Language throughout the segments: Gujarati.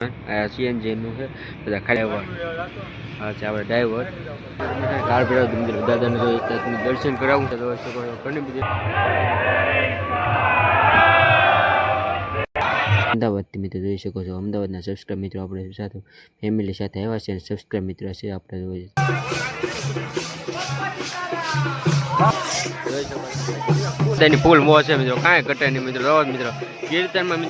સીએનજી નું છે બધા ખાલી હા છે આપણે ડ્રાઈવર કાર ભેળા દાદાને તમે દર્શન કરાવું તો ઘણી બધી અમદાવાદથી મિત્રો જોઈ શકો છો. અમદાવાદના સબસ્ક્રાઈબ મિત્રો આપણે સાથે ફેમિલી સાથે આવ્યા છે અને સબસ્ક્રાઈબ મિત્રો છે આપણે જોઈએ ફૂલ મોહ છે મિત્રો, કાંઈ ઘટે નહીં મિત્રો. રોજ મિત્રો કીર્તનમાં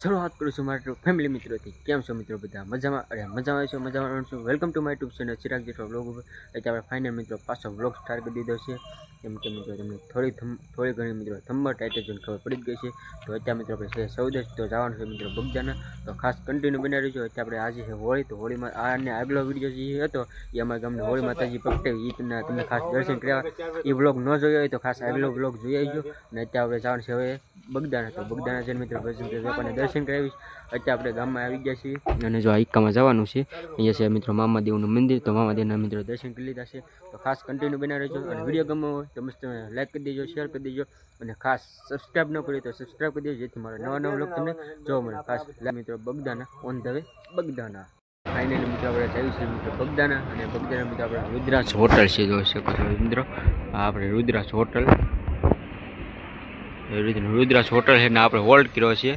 શરૂઆત કરું છું મારા ફેમિલી મિત્રોથી. કેમ છો મિત્રો? બધા મજામાં? અરે મજામાં છો, મજામાં છું. Welcome to my YouTube channel Chirag Jethwa blog ઉપર. એટલે આપણે ફાઇનલ મિત્રો પાછો બ્લોગ સ્ટાર્ટ કરી દીધો છે. કેમ કે મિત્રો તમને થોડી ઘણી મિત્રો થંબર ટાઈટલ જોઈને ખબર પડી જ ગઈ છે. તો અત્યારે મિત્રો આપણે સૌદેશ તો જવાનું છે મિત્રો બગદાના. તો ખાસ કન્ટિન્યુ બનાવી રહીશું. અત્યારે આપણે આજે છે હોળી. તો હોળીમાં આને આગલો વિડીયો જે હતો એ અમારા ગામને હોળી માતાજી પ્રગટે એ તમને ખાસ દર્શન કર્યા. એ બ્લોગ ન જોયો હોય તો ખાસ આગલો બ્લોગ જોઈ આવજો. અને અત્યારે આપણે જવાનું છે હવે બગદાના. તો બગદાના જઈને મિત્રો લોકોને દર્શન કરાવીશ. અત્યારે આપણે ગામમાં આવી ગયા છીએ અને જો આઈકામાં જવાનું છે. અહીંયા છે મિત્રો મામાદેવનું મંદિર. તો મામાદેવના મિત્રો દર્શન કરી લીધા છે. તો ખાસ કન્ટિન્યુ બનાવી રહેજો. અને વિડીયો ગમો હોય તો મસ્ત લાઈક કરી દેજો, શેર કરી દેજો અને ખાસ સબસ્ક્રાઈબ ન કરી તો સબસ્ક્રાઈબ કરી દેજો, જેથી મારા નવા બ્લોગ તમને જોવા મળે. ખાસ મિત્રો Bagdana on the way Bagdana. Finally મિત્રો આપણે જઈએ છીએ મિત્રો બગદાના. અને બગદાના મિત્રો આપણે રુદ્રાક્ષ હોટલ છે, જોઈ શકો છો મિત્રો. આપણે રુદ્રાક્ષ હોટલ હોટલ છે ને આપણે હોલ્ડ કર્યો છે.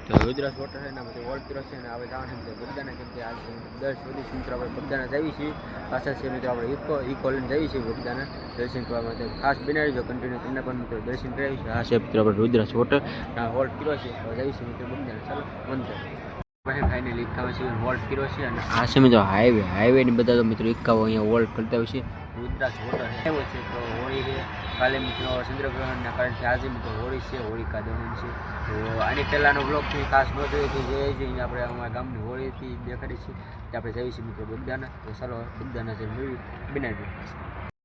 તો રુદ્રાક્ષ હોટલ છે ને આપણે હોલ્ડ કર્યો છે. અને આપણે જવાનું છે બગદાના. કેમ કે આજ 10 સુધી મિત્રો આપણે બગદાના જઈએ છીએ. પાછા છે મિત્રો આપણે ઇકો લઈને જઈએ છીએ બગદાના દર્શન કરવા માટે. ખાસ બનાવી જો કન્ટિન્યુ તમને પણ મિત્રો દર્શન કરાવીશું. આ છે મિત્રો આપણે રુદ્રાક્ષ હોટલ હોલ્ડ કર્યો છે. તો જઈએ છીએ મિત્રો બગદાના. ચાલો મંદિર ફાઇનલી ઇક્કામાં છે હોલ્ડ કર્યો છે. અને આ છે મિત્રો હાઈવે ની બધા તો મિત્રો ઇક્કાઓ અહીંયા હોલ્ડ કરતા હોય છે. રુદ્રાક્ષ હોટલ આવ્યો છે. તો હોળી છે કાલે મિત્રો ચંદ્રગ્રહણના કારણે આજે મિત્રો હોળી છે, હોળિકા દહન છે. તો આની પહેલાંનો બ્લોગ ખાસ ન જોયો તો જઈને આપણે અમારા ગામની હોળીથી દેખાડી છીએ. તો આપણે જઈએ છીએ મિત્રો બગદાના. તો ચાલો બગદાના જે મૂવી બનાવી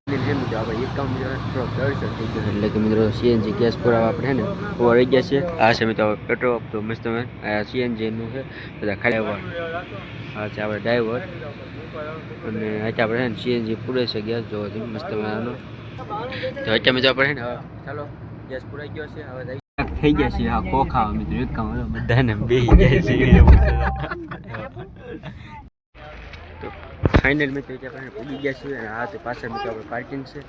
મિત્રો આપણે 51 દર્શન થઈ ગયો. એટલે કે મિત્રો સીએનજી ગેસ પુરાવા આપણે ને ઓવર રહી ગયા છે. આ છે મિત્રો પેટ્રોલ તો મસ્ત સીએનજી નું છે બધા ખાલી હા છે આપણે ડ્રાઈવર. અને અત્યારે આપણે સીએનજી પૂરે છે ગેસ જોવા મસ્ત મજાનો. તો અત્યારે મિત્રો આપણે ને ચાલો ગેસ પૂરાઈ ગયો છે. હવે થઈ ગયા છે આ ખોખા મિત્રો એકામાં બધાને બેસી જાય છે. તો ફાઇનલ મિત્રો આપણે પૂગી ગયા છીએ. અને આ તો પાછળ મિત્રો આપણે પાર્કિંગ છે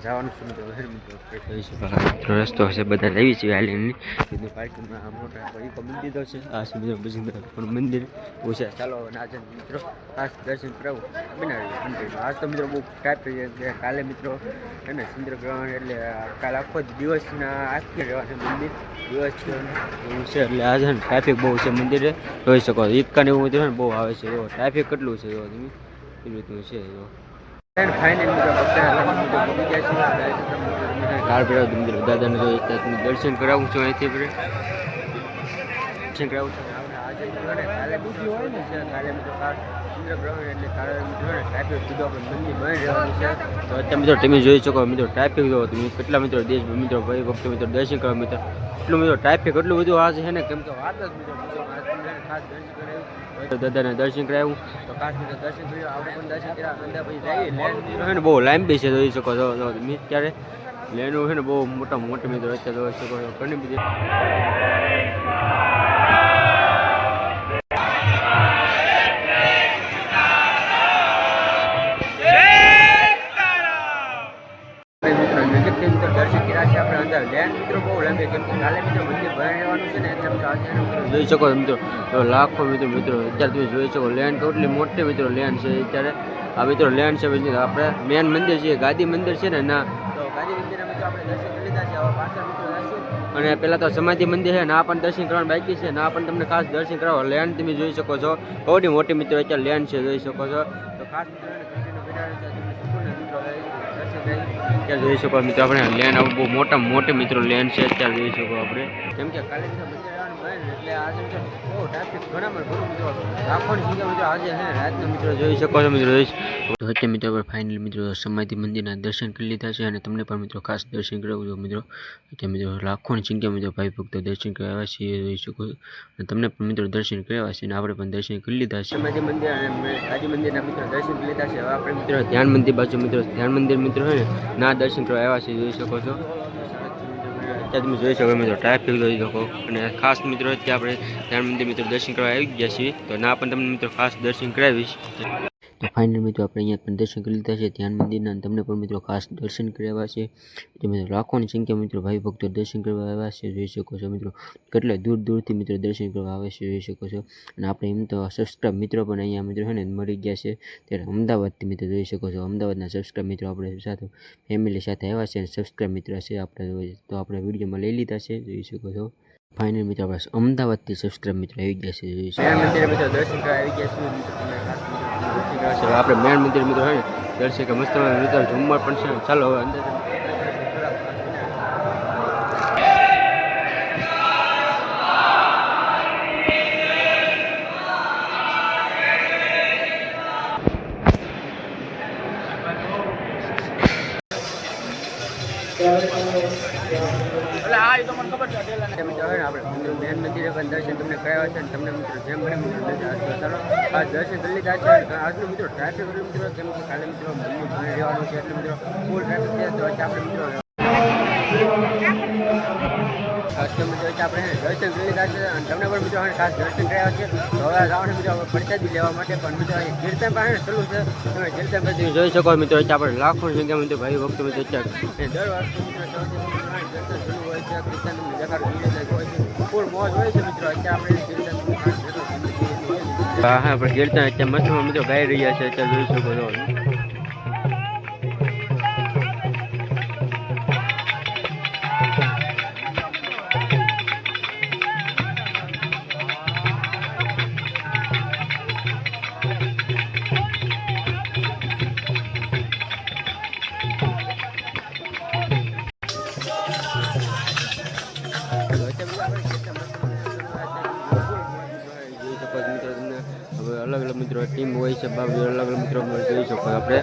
જવાનું છે મિત્રો. વહેર મિત્રો રસ્તો હશે બધા જઈએ છીએ હાલીની કીધું પાર્કિંગમાં. આ મોટા ઇકો મંદિર છે. આ છે મિત્રો પણ મંદિર એવું છે. ચાલો ના છે મિત્રો ખાસ દર્શન કરાવું બનાવી. આજ તો મિત્રો બહુ ટ્રાફિક છે. કાલે મિત્રો છે ને ચંદ્રગ્રહણ એટલે કાલે આખો જ દિવસના આખી રહેવાનું મંદિર દિવસ એવું છે. એટલે આજે ને ટ્રાફિક બહુ છે મંદિરે જોઈ શકો. ઇક્કા ને એવું બધું ને બહુ આવે છે. એવો ટ્રાફિક કેટલું છે એવો તમે એ રીતનું છે. ફાઇનલ કાર ભેળા દાદાને તમે દર્શન કરાવું છું. અહીંથી દર્શન કરાવું છું. આજે કાલે બીજી હોય ને છે કાલે મિત્રો ચંદ્રગ્રહણ એટલે કાલે મિત્રો ટ્રાફિક સીધો આપણે મંદિર બંધ રહેવાનું છે. તો અત્યારે મિત્રો તમે જોઈ શકો મિત્રો ટ્રાફિક જોવો તમે કેટલા મિત્રો દેશ મિત્રો ભાઈ ભક્તો મિત્રો દર્શન કરવા મિત્રો એટલું મિત્રો ટ્રાફિક એટલું બધું આજે છે ને. કેમ કે વાત જ મિત્રો ખાસ દર્શન કરાવ્યું દાદાને દર્શન કરાવ્યું. તો ખાસ મિત્રો દર્શન કર્યું આપણે પણ દર્શન કર્યા. અંદર પછી જઈએ લેન્ડ છે ને બહુ લાંબી છે જોઈ શકો છો તમે. ત્યારે લેન્ડનું છે ને બહુ મોટી મિત્રો અત્યારે જોઈ શકો છો ઘણી બધી. દર્શન કર્યા છે આપણે અંદર. લેન્ડ મિત્રો બહુ લાંબી કેમ કે કાલે મિત્રો મંદિર બંધ રહેવાનું છે ને એટલે જોઈ શકો મિત્રો લાખો મિત્રો અત્યારે તમે જોઈ શકો. લેન્ડ તો એટલી મોટી મિત્રો લેન્ડ છે અત્યારે. આ મિત્રો લેન્ડ છે આપણે મેન મંદિર છે ગાદી મંદિર છે ને ના. તો ગાદી મંદિરના મિત્રો આપણે દર્શન કરી લીધા છે. હવે પાછળ મિત્રો જઈશું. અને પહેલાં તો સમાધિ મંદિર છે ના પણ દર્શન કરવાનું બાકી છે. ના પણ તમને ખાસ દર્શન કરાવો. લેન્ડ તમે જોઈ શકો છો બહુ મોટી મિત્રો અત્યારે લેન્ડ છે જોઈ શકો છો. તો ખાસ અત્યારે જોઈ શકો મિત્રો આપણે લેન્ડ બહુ મોટી મિત્રો લેન્ડ છે અત્યારે જોઈ શકો આપણે. કેમ કે કાલે મિત્રો એટલે આજે મિત્રો બહુ ટ્રાફિક ઘણા મિત્રો રાખવાની જગ્યા મિત્રો આજે હે રાતના મિત્રો જોઈ શકો છો મિત્રો. તો અત્યારે મિત્રો આપણે ફાઇનલ મિત્રો સમાધિ મંદિરના દર્શન કરી લીધા છે. અને તમને પણ મિત્રો ખાસ દર્શન કરાવું છો મિત્રો. અત્યારે મિત્રો લાખોની સંખ્યા મિત્રો ભાઈ ભક્તો દર્શન કરાવ્યા છીએ જોઈ શકો. અને તમને પણ મિત્રો દર્શન કરાવ્યા છે. અને આપણે પણ દર્શન કરી લીધા છે સમાધિ મંદિર અને ગાદી મંદિરના મિત્રો દર્શન કરી લીધા છે. હવે આપણે મિત્રો ધ્યાન મંદિર બાજુ મિત્રો ધ્યાન મંદિર મિત્રો છે ને ના દર્શન કરવા આવ્યા છે જોઈ શકો છો. અત્યારે તમે જોઈ શકો મિત્રો ટ્રાફિક જોઈ શકો અને ખાસ મિત્રો અત્યારે આપણે ધ્યાન મંદિર મિત્રો દર્શન કરવા આવી ગયા છીએ તો ના પણ તમને મિત્રો ખાસ દર્શન કરાવીશ તો ફાઇનલ મિત્રો આપણે અહીંયા પણ દર્શન કરી લીધા છે ધ્યાન મંદિરના તમને પણ મિત્રો ખાસ દર્શન કરાવ્યા છે તો મિત્રો લાખોની સંખ્યા મિત્રો ભાઈ ભક્તો દર્શન કરવા આવ્યા છે જોઈ શકો છો મિત્રો કેટલા દૂર દૂરથી મિત્રો દર્શન કરવા આવે છે જોઈ શકો છો અને આપણે એમ તો સબસ્ક્રાઈબ મિત્રો પણ અહીંયા મિત્રો છે ને મળી ગયા છે ત્યારે અમદાવાદથી મિત્રો જોઈ શકો છો અમદાવાદના સબસ્ક્રાઈબ મિત્રો આપણે સાથે ફેમિલી સાથે આવ્યા છે અને સબસ્ક્રાઈબ મિત્રો છે આપણે તો આપણે વિડીયોમાં લઈ લીધા છે જોઈ શકો છો ફાઇનલ મિત્રો આપણે અમદાવાદથી સબસ્ક્રાઈબ મિત્રો આવી ગયા છે જોઈ શકો મંદિર મિત્રો દર્શન કરવા આવી ગયા છે આપણે મેન મંદિર મિત્રો હોય ને દર્શન કે મસ્ત મિત્રો ઝુમ્મર પણ છે ચાલો હવે અંદર આપણે મેન મંદિરે પણ દર્શન તમને કરાવ્યા છે અને તમને મિત્રો જેમ બને મિત્રો ચાલો આ દર્શન કરી લીધા છે આજનો મિત્રો ટ્રાફિક મિત્રો કેમ કે કાલે મિત્રો મંદિર ઘરે રહેવાનું છે એટલે મિત્રો ફૂલ ટ્રાફિક છે તો આપણે મિત્રો ખાસ મિત્રો આપણે દર્શન કરી લીધા છે અને તમને પણ મિત્રો ખાસ દર્શન કરાવ્યા છે તો હવે જવાનું મિત્રો પ્રસાદી લેવા માટે પણ મિત્રો કીર્તન પણ ચાલુ છે તમે કીર્તન પછી જોઈ શકો મિત્રો આપણે લાખોની સંખ્યામાં મિત્રો ભાઈ ભક્તો મિત્રો દર વર્ષે મિત્રો ચાલુ હોય છે કીર્તન ફૂલ મોજ હોય છે મિત્રો અત્યારે આપણે કીર્તન હા આપણે કીર્તન અત્યારે મસ્ત મિત્રો ગાઈ રહ્યા છે અત્યારે જોઈ શકો છો અલગ અલગ મિત્રો ટીમ હોય છે અલગ અલગ મિત્રો જોઈ શકો આપણે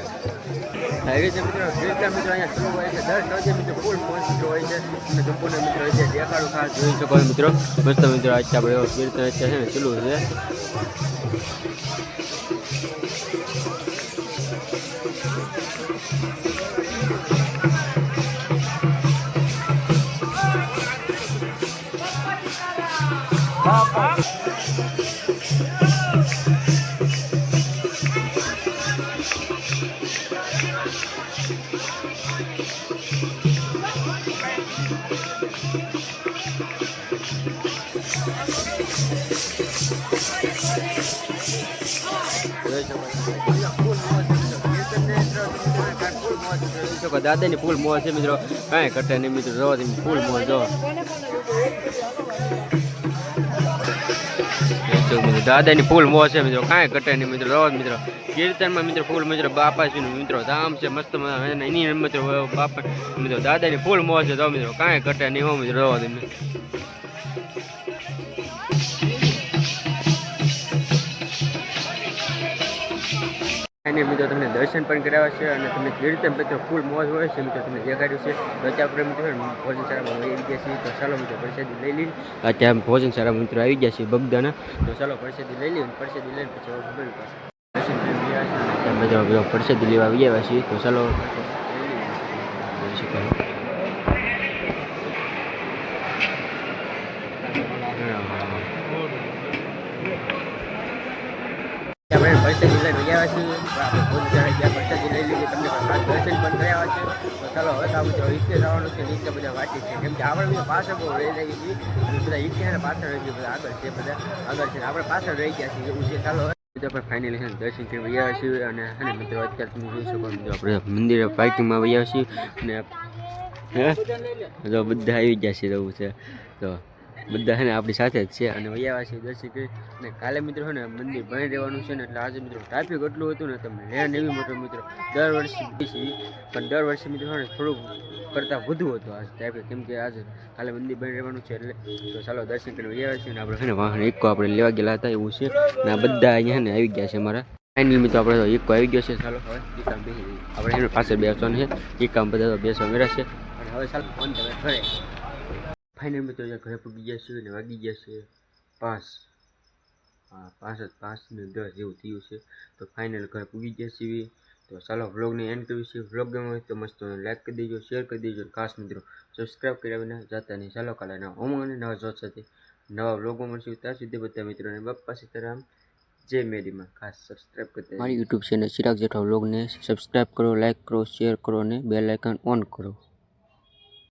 આવી રીતે મિત્રો કીર્તન મિત્રો અહીંયા શરૂ હોય છે દર નવજે મિત્રો ફૂલ મોજ મિત્રો હોય છે અને સંપૂર્ણ મિત્રો હોય છે દેખાડું ખાસ જોઈ શકો મિત્રો મસ્ત મિત્રો આજે આપણે કીર્તન છે ને ચાલુ છે દાદાની ફૂલ મોજ છે મિત્રો કાંઈ ઘટે નહીં મિત્રો રવા ફૂલ મોજ જો દાદાની ફૂલ મોજ છે મિત્રો કાંઈ ઘટે નહીં મિત્રો રવા મિત્રો કીર્તનમાં મિત્રો ફૂલ મિત્રો બાપાજીનું મિત્રો ધામ છે મસ્ત એની મિત્રો બાપા મિત્રો દાદાની ફૂલ મોજ છે તો મિત્રો કાંઈ ઘટે નહીં હો મિત્રો રવા દે મિત્રો તમને દર્શન પણ કરાવ્યા છે અને તમને કીર્તન મિત્રો ફૂલ મોજ હોય છે મિત્રો તમને દેખાડ્યું છે તો અત્યારે આપણે મિત્રો ભોજન શાળામાં આવી ગયા છીએ તો ચાલો મિત્રો પ્રસાદી લઈ લઈએ અત્યારે ભોજન શાળામાં મિત્રો આવી ગયા છીએ બગદાના તો ચાલો પ્રસાદી લઈ લઈએ પ્રસાદી લઈને પછી દર્શન મિત્રો પ્રસાદી લેવા આવી આવ્યા છીએ તો ચાલો આપણે પ્રસાદી લઈને ગયા છીએ આપણે ભોજન ગયા પ્રસાદી લઈ લીધી તમને ખાસ દર્શન પણ કર્યા છે તો ચાલો હવે તો નીચે જવાનું છે નીચે બધા વાટી છે કેમ કે આપણે બધા પાછળ બહુ રહી જાય છીએ બધા ઈચ્છા પાછળ રહી ગયા બધા આગળ છે આપણે પાછળ રહી ગયા છીએ એવું છે ચાલો આપણે ફાઇનલી દર્શન કરી ગયા છીએ અને મિત્રો અત્યારે તમે જોઈ શકો મિત્રો આપણે મંદિરે પાર્કિંગમાં આવ્યા છીએ અને જો બધા આવી ગયા છે એવું છે તો બધા છે ને આપણી સાથે જ છે અને વૈયા છે દર્શન કરી અને કાલે મિત્રો છે ને મંદિર બંધ રહેવાનું છે ને એટલે આજે મિત્રો ટ્રાફિક એટલું હતું ને તમને લેન્ડ એવી મિત્રો દર વર્ષે પણ દર વર્ષે મિત્રો છે ને થોડુંક કરતાં વધુ હતું આજે ટ્રાફિક કેમ કે આજે કાલે મંદિર બંધ રહેવાનું છે એટલે તો ચાલો દર્શન કરી વૈયા છે ને આપણે છે ને વાહન એક આપણે લેવા ગયેલા હતા એવું છે અને આ બધા અહીંયા ને આવી ગયા છે અમારા ફાઇનલ મિત્રો આપણે એક આવી ગયો છે ચાલો હવે ઈકામ બેસી જઈએ આપણે એની પાસે બેસવાનું છે ઈકામ બધા બેસવા મેળા છે અને હવે ચાલો ફોન તમે ઘરે ફાઇનલ મિત્રો અહીંયા ઘરે પૂગી ગયા છે અને વાગી ગયા છે 5 5 ને 10 જેવું થયું છે તો ફાઇનલ ઘરે પૂગી ગયા છીએ તો ચાલો વ્લોગની એન્ડ કરીએ છીએ. વ્લોગ ગમ્યો હોય તો મસ્ત લાઈક કરી દેજો, શેર કરી દેજો, ખાસ મિત્રો સબસ્ક્રાઈબ કર્યા વિના જતા નહીં. ચાલો કાલે નવા ઉમંગ અને નવા જોત સાથે નવા વ્લોગમાં મળશું. ત્યાં સુધી બધા મિત્રોને બાપ્પા સીતારામ, જય મેરીમાં. ખાસ સબસ્ક્રાઈબ કરી દેજો મારી યુટ્યુબ ચેનલ ચિરાગ જેઠવા વ્લોગને સબસ્ક્રાઈબ કરો, લાઈક કરો, શેર કરો અને બેલ આઇકન ઓન કરો.